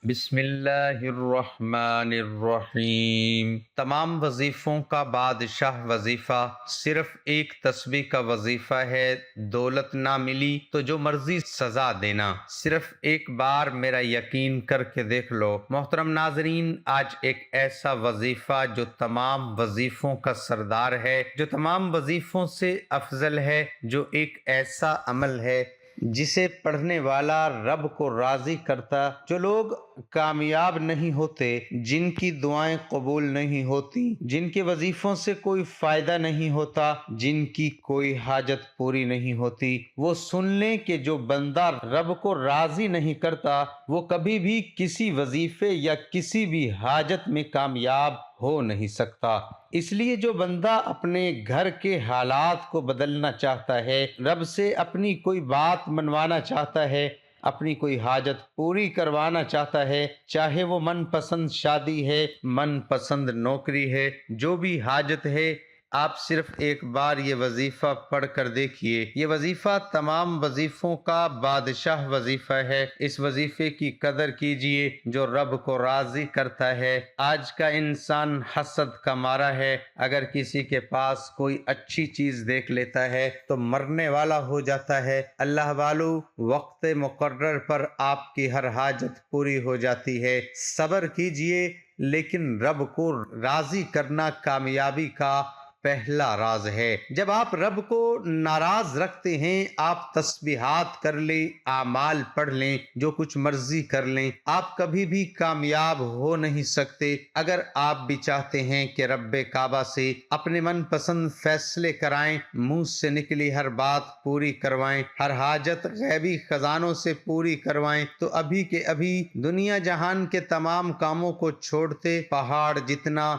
بسم اللہ الرحمن الرحیم۔ تمام وظیفوں کا بادشاہ وظیفہ صرف ایک تسبیح کا وظیفہ ہے۔ دولت نہ ملی تو جو مرضی سزا دینا، صرف ایک بار میرا یقین کر کے دیکھ لو۔ محترم ناظرین، آج ایک ایسا وظیفہ جو تمام وظیفوں کا سردار ہے، جو تمام وظیفوں سے افضل ہے، جو ایک ایسا عمل ہے جسے پڑھنے والا رب کو راضی کرتا۔ جو لوگ کامیاب نہیں ہوتے، جن کی دعائیں قبول نہیں ہوتی، جن کے وظیفوں سے کوئی فائدہ نہیں ہوتا، جن کی کوئی حاجت پوری نہیں ہوتی، وہ سن لیں کہ جو بندہ رب کو راضی نہیں کرتا، وہ کبھی بھی کسی وظیفے یا کسی بھی حاجت میں کامیاب ہو نہیں سکتا۔ اس لیے جو بندہ اپنے گھر کے حالات کو بدلنا چاہتا ہے، رب سے اپنی کوئی بات منوانا چاہتا ہے، اپنی کوئی حاجت پوری کروانا چاہتا ہے، چاہے وہ من پسند شادی ہے، من پسند نوکری ہے، جو بھی حاجت ہے، آپ صرف ایک بار یہ وظیفہ پڑھ کر دیکھیے۔ یہ وظیفہ تمام وظیفوں کا بادشاہ وظیفہ ہے۔ اس وظیفے کی قدر کیجئے جو رب کو راضی کرتا ہے۔ آج کا انسان حسد کا مارا ہے، اگر کسی کے پاس کوئی اچھی چیز دیکھ لیتا ہے تو مرنے والا ہو جاتا ہے۔ اللہ والو، وقت مقرر پر آپ کی ہر حاجت پوری ہو جاتی ہے۔ صبر کیجئے، لیکن رب کو راضی کرنا کامیابی کا پہلا راز ہے۔ جب آپ رب کو ناراض رکھتے ہیں، آپ تسبیحات کر لیں، اعمال پڑھ لیں، جو کچھ مرضی کر لیں، آپ کبھی بھی کامیاب ہو نہیں سکتے۔ اگر آپ بھی چاہتے ہیں کہ رب کعبہ سے اپنے من پسند فیصلے کرائیں، منہ سے نکلی ہر بات پوری کروائیں، ہر حاجت غیبی خزانوں سے پوری کروائیں، تو ابھی کے ابھی دنیا جہان کے تمام کاموں کو چھوڑتے پہاڑ جتنا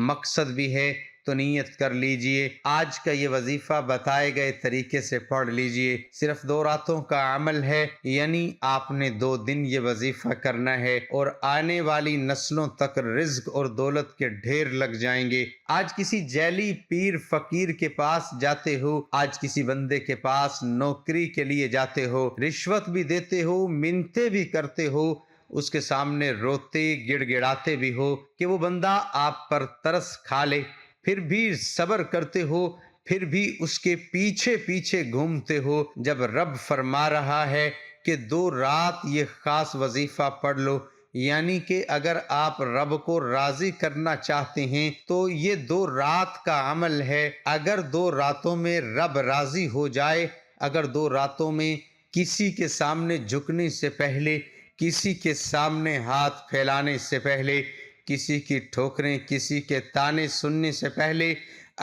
مقصد بھی ہے تو نیت کر لیجئے۔ آج کا یہ وظیفہ بتائے گئے طریقے سے پڑھ لیجئے۔ صرف 2 راتوں کا عمل ہے، یعنی آپ نے 2 دن یہ وظیفہ کرنا ہے، اور آنے والی نسلوں تک رزق اور دولت کے ڈھیر لگ جائیں گے۔ آج کسی جیلی پیر فقیر کے پاس جاتے ہو، آج کسی بندے کے پاس نوکری کے لیے جاتے ہو، رشوت بھی دیتے ہو، منتیں بھی کرتے ہو، اس کے سامنے روتے گڑ گڑاتے بھی ہو کہ وہ بندہ آپ پر ترس کھا لے، پھر بھی صبر کرتے ہو، پھر بھی اس کے پیچھے پیچھے گھومتے ہو، جب رب فرما رہا ہے کہ 2 رات یہ خاص وظیفہ پڑھ لو، یعنی کہ اگر آپ رب کو راضی کرنا چاہتے ہیں تو یہ 2 رات کا عمل ہے۔ اگر 2 راتوں میں رب راضی ہو جائے، اگر 2 راتوں میں کسی کے سامنے جھکنے سے پہلے، کسی کے سامنے ہاتھ پھیلانے سے پہلے، کسی کی ٹھوکریں، کسی کے تانے سننے سے پہلے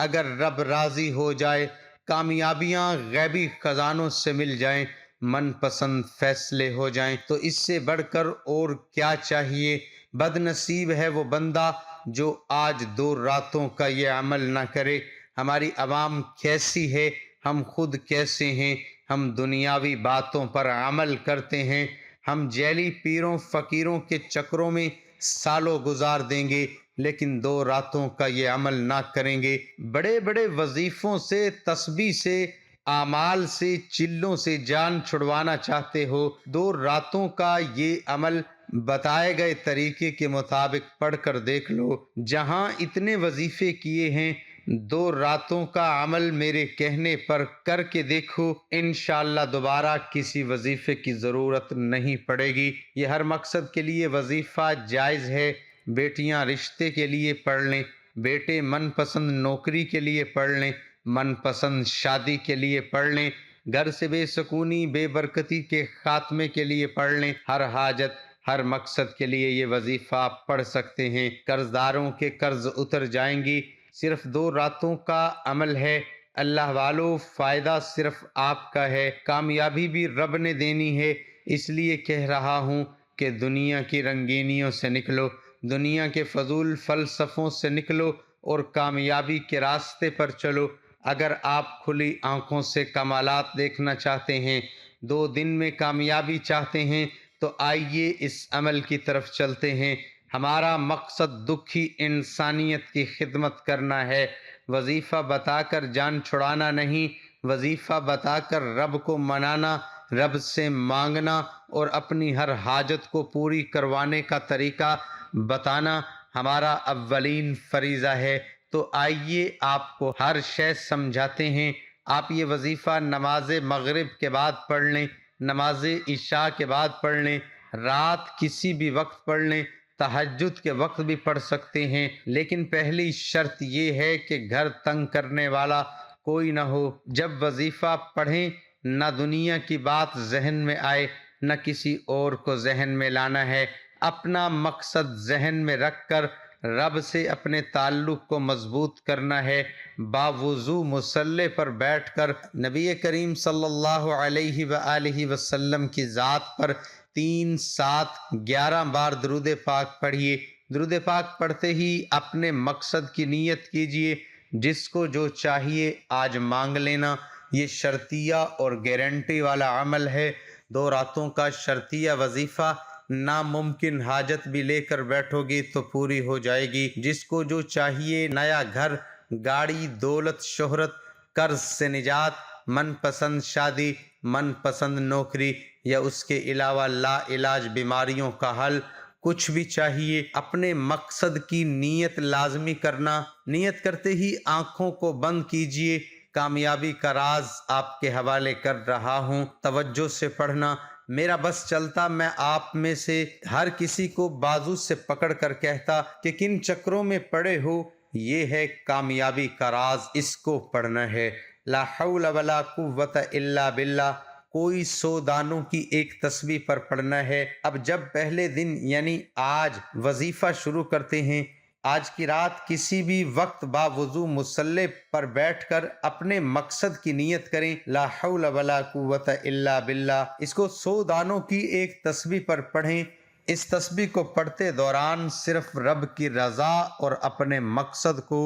اگر رب راضی ہو جائے، کامیابیاں غیبی خزانوں سے مل جائیں، من پسند فیصلے ہو جائیں، تو اس سے بڑھ کر اور کیا چاہیے؟ بد نصیب ہے وہ بندہ جو آج 2 راتوں کا یہ عمل نہ کرے۔ ہماری عوام کیسی ہے، ہم خود کیسے ہیں؟ ہم دنیاوی باتوں پر عمل کرتے ہیں، ہم جیلی پیروں فقیروں کے چکروں میں سالوں گزار دیں گے، لیکن 2 راتوں کا یہ عمل نہ کریں گے۔ بڑے بڑے وظیفوں سے، تسبیح سے، اعمال سے، چلوں سے جان چھڑوانا چاہتے ہو، 2 راتوں کا یہ عمل بتائے گئے طریقے کے مطابق پڑھ کر دیکھ لو۔ جہاں اتنے وظیفے کیے ہیں، 2 راتوں کا عمل میرے کہنے پر کر کے دیکھو، انشاءاللہ دوبارہ کسی وظیفے کی ضرورت نہیں پڑے گی۔ یہ ہر مقصد کے لیے وظیفہ جائز ہے۔ بیٹیاں رشتے کے لیے پڑھ لیں، بیٹے من پسند نوکری کے لیے پڑھ لیں، من پسند شادی کے لیے پڑھ لیں، گھر سے بے سکونی بے برکتی کے خاتمے کے لیے پڑھ لیں، ہر حاجت ہر مقصد کے لیے یہ وظیفہ آپ پڑھ سکتے ہیں۔ قرض داروں کے قرض اتر جائیں گی۔ صرف 2 راتوں کا عمل ہے۔ اللہ والو، فائدہ صرف آپ کا ہے، کامیابی بھی رب نے دینی ہے۔ اس لیے کہہ رہا ہوں کہ دنیا کی رنگینیوں سے نکلو، دنیا کے فضول فلسفوں سے نکلو اور کامیابی کے راستے پر چلو۔ اگر آپ کھلی آنکھوں سے کمالات دیکھنا چاہتے ہیں، 2 دن میں کامیابی چاہتے ہیں، تو آئیے اس عمل کی طرف چلتے ہیں۔ ہمارا مقصد دکھی انسانیت کی خدمت کرنا ہے، وظیفہ بتا کر جان چھڑانا نہیں، وظیفہ بتا کر رب کو منانا رب سے مانگنا اور اپنی ہر حاجت کو پوری کروانے کا طریقہ بتانا ہمارا اولین فریضہ ہے۔ تو آئیے آپ کو ہر شے سمجھاتے ہیں۔ آپ یہ وظیفہ نماز مغرب کے بعد پڑھ لیں، نماز عشاء کے بعد پڑھ لیں، رات کسی بھی وقت پڑھ لیں، تہجد کے وقت بھی پڑھ سکتے ہیں، لیکن پہلی شرط یہ ہے کہ گھر تنگ کرنے والا کوئی نہ ہو۔ جب وظیفہ پڑھیں نہ دنیا کی بات ذہن میں آئے، نہ کسی اور کو ذہن میں لانا ہے۔ اپنا مقصد ذہن میں رکھ کر رب سے اپنے تعلق کو مضبوط کرنا ہے۔ باوضو مصلی پر بیٹھ کر نبی کریم صلی اللہ علیہ وآلہ وسلم کی ذات پر 3، 7، 11 بار درود پاک پڑھیے۔ درود پاک پڑھتے ہی اپنے مقصد کی نیت کیجیے۔ جس کو جو چاہیے آج مانگ لینا۔ یہ شرطیہ اور گارنٹی والا عمل ہے۔ 2 راتوں کا شرطیہ وظیفہ، ناممکن حاجت بھی لے کر بیٹھو گی تو پوری ہو جائے گی۔ جس کو جو چاہیے، نیا گھر، گاڑی، دولت، شہرت، قرض سے نجات، من پسند شادی، من پسند نوکری، یا اس کے علاوہ لا علاج بیماریوں کا حل، کچھ بھی چاہیے، اپنے مقصد کی نیت لازمی کرنا۔ نیت کرتے ہی آنکھوں کو بند کیجیے۔ کامیابی کا راز آپ کے حوالے کر رہا ہوں، توجہ سے پڑھنا۔ میرا بس چلتا میں آپ میں سے ہر کسی کو بازو سے پکڑ کر کہتا کہ کن چکروں میں پڑے ہو، یہ ہے کامیابی کا راز، اس کو پڑھنا ہے۔ لا حول ولا قوت الا باللہ، کوئی 100 دانوں کی ایک تسبیح پر پڑھنا ہے۔ اب جب پہلے دن یعنی آج وظیفہ شروع کرتے ہیں، آج کی رات کسی بھی وقت باوضو مصلی پر بیٹھ کر اپنے مقصد کی نیت کریں، لا حول ولا قوت الا باللہ۔ اس کو 100 دانوں کی ایک تسبیح پر پڑھیں۔ اس تسبیح کو پڑھتے دوران صرف رب کی رضا اور اپنے مقصد کو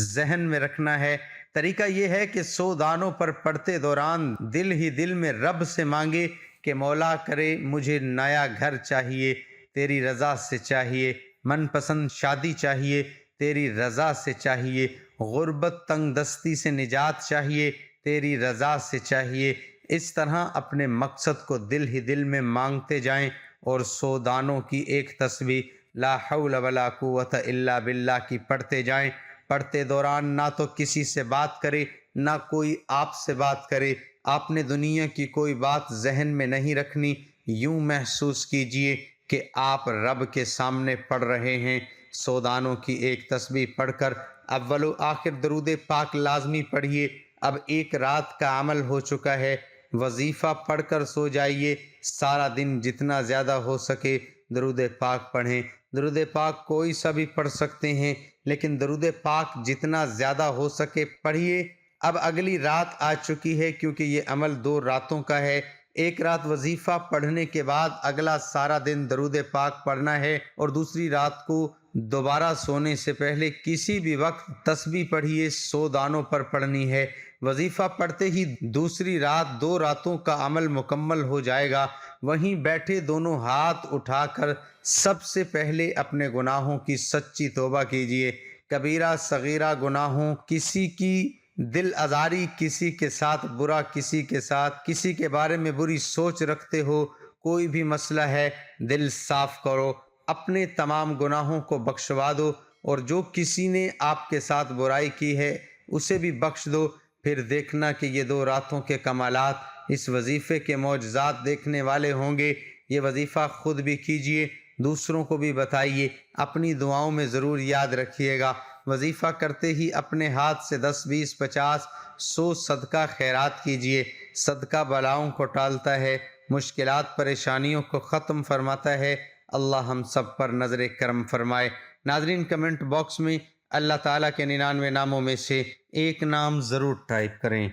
ذہن میں رکھنا ہے۔ طریقہ یہ ہے کہ 100 دانوں پر پڑھتے دوران دل ہی دل میں رب سے مانگے کہ مولا کرے مجھے نیا گھر چاہیے، تیری رضا سے چاہیے، من پسند شادی چاہیے، تیری رضا سے چاہیے، غربت تنگ دستی سے نجات چاہیے، تیری رضا سے چاہیے۔ اس طرح اپنے مقصد کو دل ہی دل میں مانگتے جائیں اور 100 دانوں کی ایک تسبیح لا حول ولا قوت الا باللہ کی پڑھتے جائیں۔ پڑھتے دوران نہ تو کسی سے بات کرے، نہ کوئی آپ سے بات کرے۔ آپ نے دنیا کی کوئی بات ذہن میں نہیں رکھنی۔ یوں محسوس کیجئے کہ آپ رب کے سامنے پڑھ رہے ہیں۔ 100 دانوں کی ایک تسبیح پڑھ کر اول و آخر درود پاک لازمی پڑھیے۔ اب ایک رات کا عمل ہو چکا ہے۔ وظیفہ پڑھ کر سو جائیے۔ سارا دن جتنا زیادہ ہو سکے درود پاک پڑھیں۔ درود پاک کوئی سا بھی پڑھ سکتے ہیں، لیکن درود پاک جتنا زیادہ ہو سکے پڑھیے۔ اب اگلی رات آ چکی ہے، کیونکہ یہ عمل 2 راتوں کا ہے۔ ایک رات وظیفہ پڑھنے کے بعد اگلا سارا دن درود پاک پڑھنا ہے، اور دوسری رات کو دوبارہ سونے سے پہلے کسی بھی وقت تسبیح پڑھیے، 100 دانوں پر پڑھنی ہے۔ وظیفہ پڑھتے ہی دوسری رات 2 راتوں کا عمل مکمل ہو جائے گا۔ وہیں بیٹھے دونوں ہاتھ اٹھا کر سب سے پہلے اپنے گناہوں کی سچی توبہ کیجیے۔ کبیرہ صغیرہ گناہوں، کسی کی دل آزاری، کسی کے ساتھ برا، کسی کے ساتھ کسی کے بارے میں بری سوچ رکھتے ہو، کوئی بھی مسئلہ ہے، دل صاف کرو، اپنے تمام گناہوں کو بخشوا دو، اور جو کسی نے آپ کے ساتھ برائی کی ہے اسے بھی بخش دو۔ پھر دیکھنا کہ یہ 2 راتوں کے کمالات، اس وظیفے کے معجزات دیکھنے والے ہوں گے۔ یہ وظیفہ خود بھی کیجئے، دوسروں کو بھی بتائیے، اپنی دعاؤں میں ضرور یاد رکھیے گا۔ وظیفہ کرتے ہی اپنے ہاتھ سے 10، 20، 50، 100 صدقہ خیرات کیجئے۔ صدقہ بلاؤں کو ٹالتا ہے، مشکلات پریشانیوں کو ختم فرماتا ہے۔ اللہ ہم سب پر نظر کرم فرمائے۔ ناظرین، کمنٹ باکس میں اللہ تعالیٰ کے 99 ناموں میں سے ایک نام ضرور ٹائپ کریں۔